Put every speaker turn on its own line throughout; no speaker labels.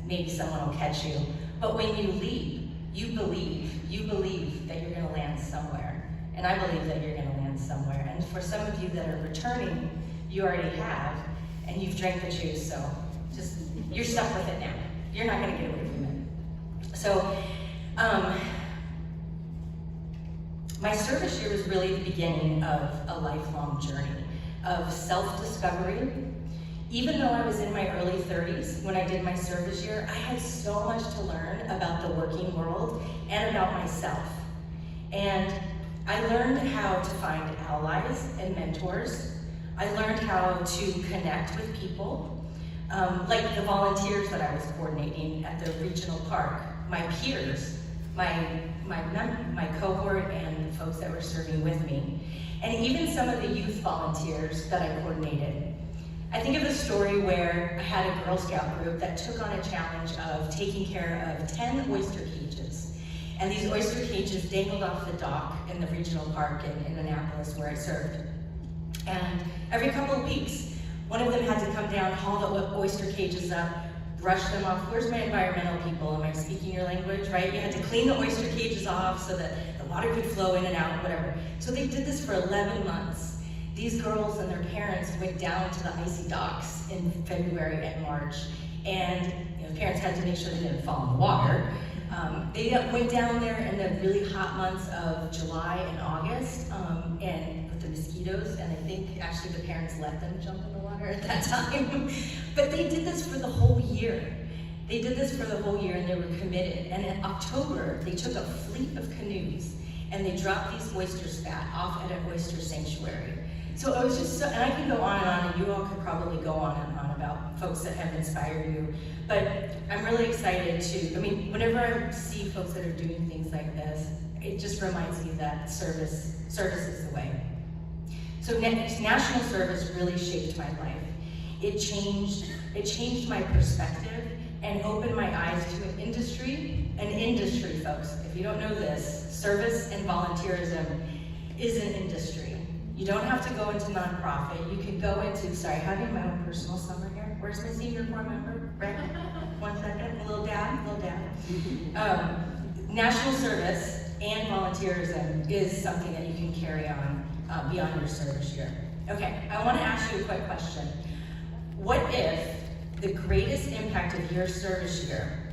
maybe someone will catch you. But when you leave, you believe that you're gonna land somewhere. And I believe that you're gonna land somewhere. And for some of you that are returning, you already have, and you've drank the juice, so just, you're stuck with it now. You're not gonna get away from it. So, my service year was really the beginning of a lifelong journey of self-discovery. Even though I was in my early 30s when I did my service year, I had so much to learn about the working world and about myself. And I learned how to find allies and mentors. I learned how to connect with people, like the volunteers that I was coordinating at the regional park, my peers, my cohort and the folks that were serving with me, and even some of the youth volunteers that I coordinated. I think of a story where I had a Girl Scout group that took on a challenge of taking care of 10 oyster cages. And these oyster cages dangled off the dock in the regional park in Annapolis where I served. And every couple of weeks, one of them had to come down, haul the oyster cages up, brush them off. Where's my environmental people? Am I speaking your language, right? You had to clean the oyster cages off so that the water could flow in and out, whatever. So they did this for 11 months. These girls and their parents went down to the icy docks in February and March, and the parents had to make sure they didn't fall in the water. They went down there in the really hot months of July and August, and with the mosquitoes, and I think actually the parents let them jump in the water at that time. But they did this for the whole year. They did this for the whole year, and they were committed. And in October, they took a fleet of canoes, and they dropped these oyster spat off at an oyster sanctuary. So it was just so, and I can go on, and you all could probably go on and on about folks that have inspired you. But I'm really excited to, whenever I see folks that are doing things like this, it just reminds me that service is the way. So national service really shaped my life. It changed my perspective and opened my eyes to an industry, folks. If you don't know this, service and volunteerism is an industry. You don't have to go into nonprofit. You can go into, sorry, having my own personal summer here. Where's my senior corps member? Right? 1 second, a little dab. National service and volunteerism is something that you can carry on beyond your service year. Okay, I want to ask you a quick question. What if the greatest impact of your service year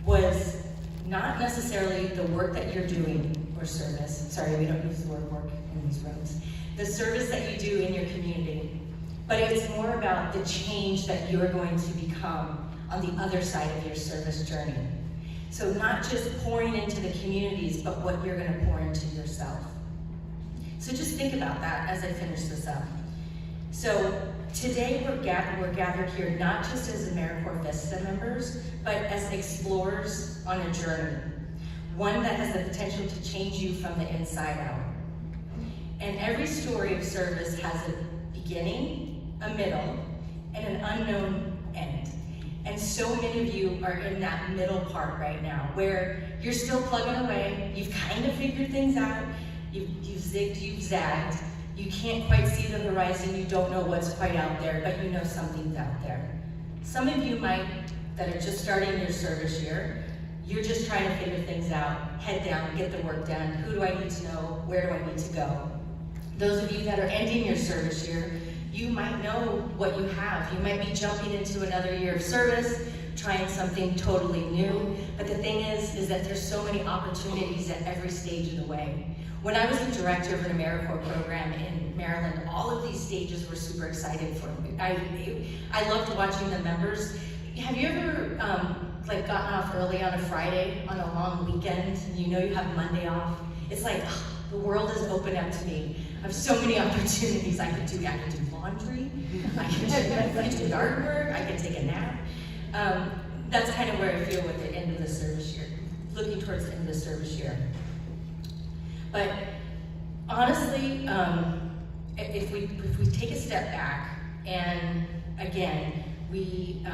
was not necessarily the work that you're doing or service, sorry, we don't use the word work in these rooms, the service that you do in your community, but it's more about the change that you're going to become on the other side of your service journey. So not just pouring into the communities, but what you're gonna pour into yourself. So just think about that as I finish this up. So today we're gathered here not just as AmeriCorps VISTA members, but as explorers on a journey, one that has the potential to change you from the inside out. And every story of service has a beginning, a middle, and an unknown end. And so many of you are in that middle part right now, where you're still plugging away, you've kind of figured things out, you've zigged, you've zagged, you can't quite see the horizon, you don't know what's quite out there, but you know something's out there. Some of you that are just starting your service year, you're just trying to figure things out, head down, get the work done, who do I need to know, where do I need to go? Those of you that are ending your service year, you might know what you have. You might be jumping into another year of service, trying something totally new. But the thing is that there's so many opportunities at every stage of the way. When I was the director of an AmeriCorps program in Maryland, all of these stages were super excited for me. I loved watching the members. Have you ever gotten off early on a Friday on a long weekend, and you know you have Monday off? It's like, the world is open up to me. I have so many opportunities. I could do laundry, I could do yard work, I could take a nap. That's kind of where I feel with the end of the service year, looking towards the end of the service year. But honestly, if we take a step back and again, we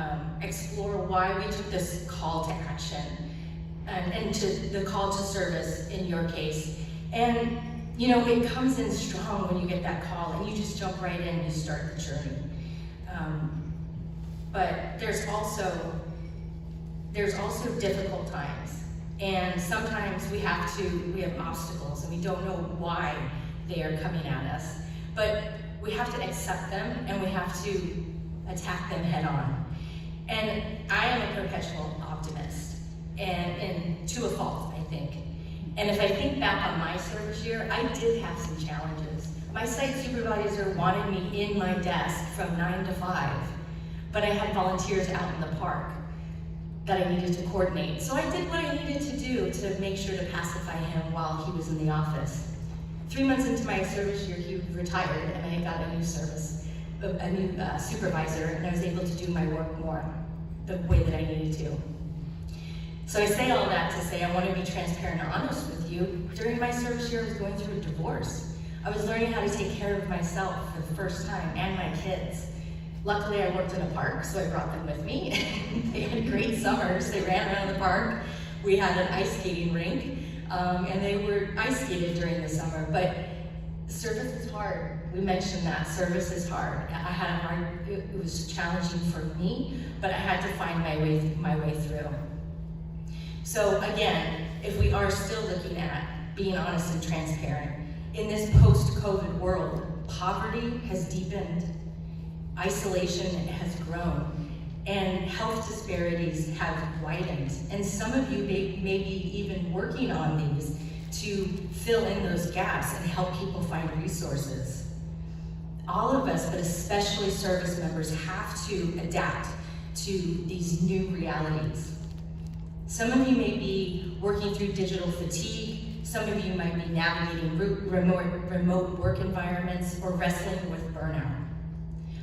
explore why we took this call to action and to the call to service in your case. And you know, it comes in strong when you get that call and you just jump right in and you start the journey. But there's also there's also difficult times. And sometimes we have obstacles and we don't know why they are coming at us. But we have to accept them and we have to attack them head on. And I am a perpetual optimist, and to a fault, I think. And if I think back on my service year, I did have some challenges. My site supervisor wanted me in my desk from 9 to 5, but I had volunteers out in the park that I needed to coordinate. So I did what I needed to do to make sure to pacify him while he was in the office. 3 months into my service year, he retired, and I got a new supervisor, and I was able to do my work more the way that I needed to. So I say all that to say I want to be transparent and honest with you. During my service year, I was going through a divorce. I was learning how to take care of myself for the first time, and my kids. Luckily, I worked in a park, so I brought them with me. They had great summers. They ran around the park. We had an ice skating rink, and they were ice skated during the summer. But service is hard. We mentioned that. Service is hard. It was challenging for me, but I had to find my way through. So again, if we are still looking at being honest and transparent, in this post-COVID world, poverty has deepened, isolation has grown, and health disparities have widened. And some of you may be even working on these to fill in those gaps and help people find resources. All of us, but especially service members, have to adapt to these new realities. Some of you may be working through digital fatigue. Some of you might be navigating remote work environments or wrestling with burnout.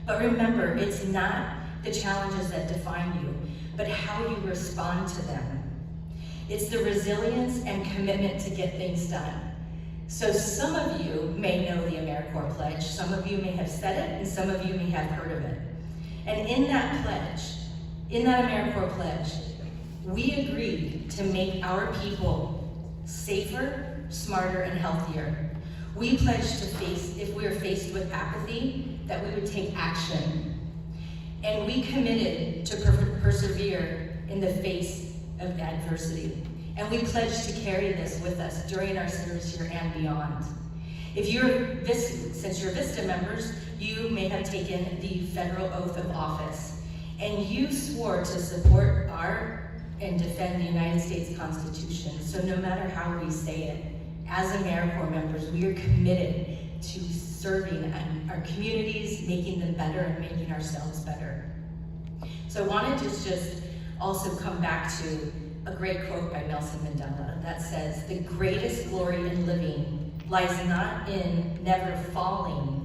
But remember, it's not the challenges that define you, but how you respond to them. It's the resilience and commitment to get things done. So some of you may know the AmeriCorps Pledge, some of you may have said it, and some of you may have heard of it. And in that pledge, in that AmeriCorps Pledge, we agreed to make our people safer, smarter, and healthier. We pledged to if we are faced with apathy, that we would take action. And we committed to persevere in the face of adversity. And we pledged to carry this with us during our service year and beyond. Since you're VISTA members, you may have taken the federal oath of office. And you swore to support and defend the United States Constitution. So no matter how we say it, as AmeriCorps members, we are committed to serving our communities, making them better, and making ourselves better. So I wanted to just also come back to a great quote by Nelson Mandela that says, "The greatest glory in living lies not in never falling,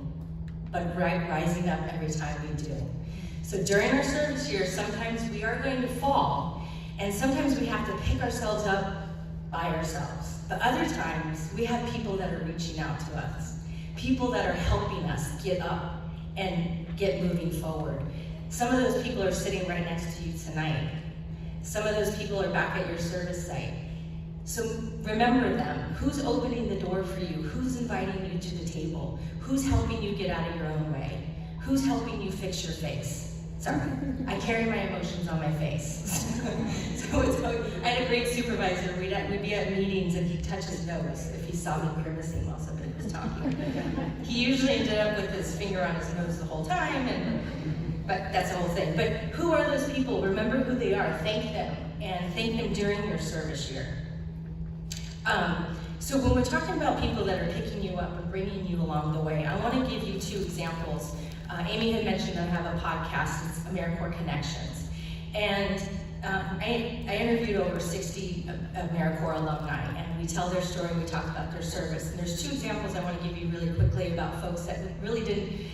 but rising up every time we do." So during our service year, sometimes we are going to fall, and sometimes we have to pick ourselves up by ourselves. But other times, we have people that are reaching out to us, people that are helping us get up and get moving forward. Some of those people are sitting right next to you tonight. Some of those people are back at your service site. So remember them. Who's opening the door for you? Who's inviting you to the table? Who's helping you get out of your own way? Who's helping you fix your face? Sorry, I carry my emotions on my face. I had a great supervisor. We'd be at meetings and he'd touch his nose if he saw me grimacing while somebody was talking. He usually ended up with his finger on his nose the whole time, but that's the whole thing. But who are those people? Remember who they are. Thank them, and thank them during your service year. So when we're talking about people that are picking you up and bringing you along the way, I want to give you 2 examples. Amy had mentioned I have a podcast, it's AmeriCorps Connections. And I interviewed over 60 AmeriCorps alumni, and we tell their story, we talk about their service. And there's 2 examples I want to give you really quickly about folks that really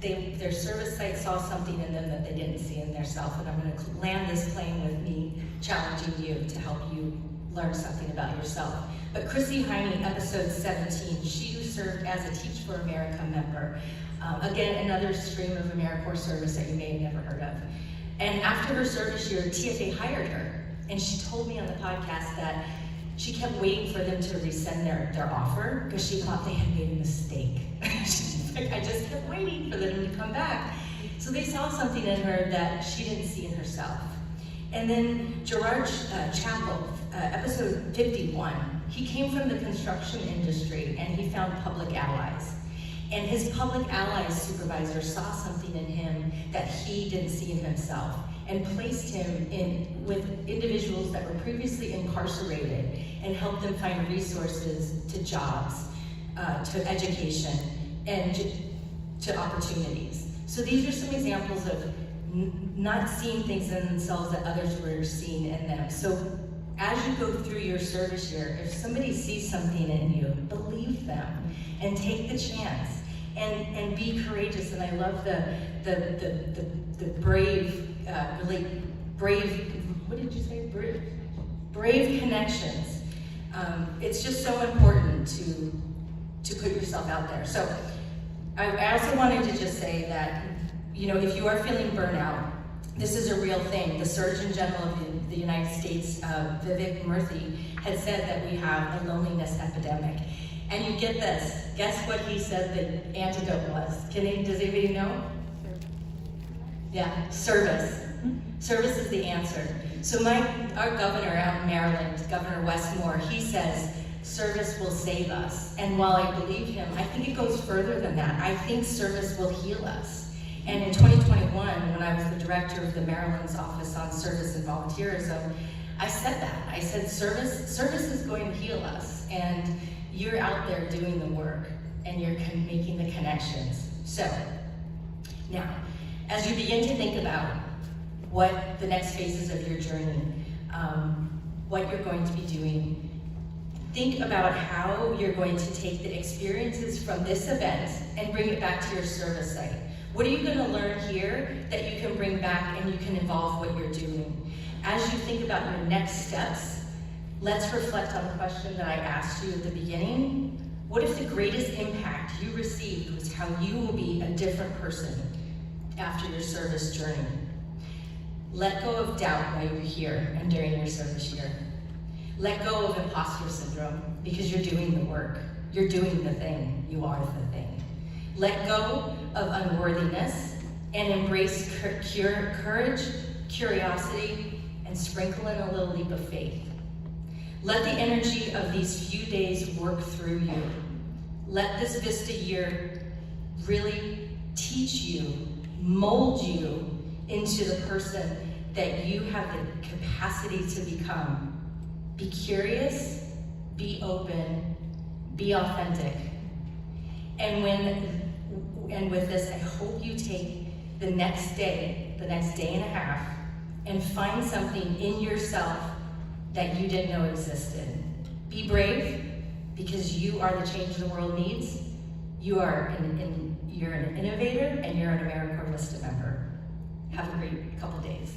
their service site saw something in them that they didn't see in themselves. And I'm going to land this plane with me challenging you to help you learn something about yourself. But Chrissy Heine, episode 17, she served as a Teach for America member. Again, another stream of AmeriCorps service that you may have never heard of. And after her service year, TSA hired her. And she told me on the podcast that she kept waiting for them to rescind their offer because she thought they had made a mistake. She's like, I just kept waiting for them to come back. So they saw something in her that she didn't see in herself. And then Gerard Chappell, episode 51, he came from the construction industry and he found public allies. And his public allies supervisor saw something in him that he didn't see in himself and placed him in with individuals that were previously incarcerated and helped them find resources to jobs, to education, and to opportunities. So these are some examples of not seeing things in themselves that others were seeing in them. So as you go through your service year, if somebody sees something in you, believe them and take the chance and be courageous. And I love the brave, really brave, what did you say? Brave connections. It's just so important to put yourself out there. So I also wanted to just say that, you know, if you are feeling burnout, this is a real thing. The Surgeon General of the United States, Vivek Murthy, had said that we have a loneliness epidemic. And you get this, guess what he said the antidote was? Does anybody know? Yeah, service. Service is the answer. So our governor out in Maryland, Governor Westmore, he says, service will save us. And while I believe him, I think it goes further than that. I think service will heal us. And in 2021, when I was the director of the Maryland's Office on Service and Volunteerism, I said that. I said service is going to heal us, and you're out there doing the work, and you're making the connections. So, now, as you begin to think about what the next phases of your journey, what you're going to be doing, think about how you're going to take the experiences from this event and bring it back to your service site. What are you going to learn here that you can bring back and you can involve what you're doing? As you think about your next steps, let's reflect on the question that I asked you at the beginning. What if the greatest impact you received was how you will be a different person after your service journey? Let go of doubt while you're here and during your service year. Let go of imposter syndrome because you're doing the work. You're doing the thing. You are the thing. Let go of unworthiness and embrace courage, curiosity, and sprinkle in a little leap of faith. Let the energy of these few days work through you. Let this VISTA year really teach you, mold you into the person that you have the capacity to become. Be curious, be open, be authentic. And with this, I hope you take the next day and a half, and find something in yourself that you didn't know existed. Be brave, because you are the change the world needs. You're an innovator, and you're an AmeriCorps VISTA member. Have a great couple days.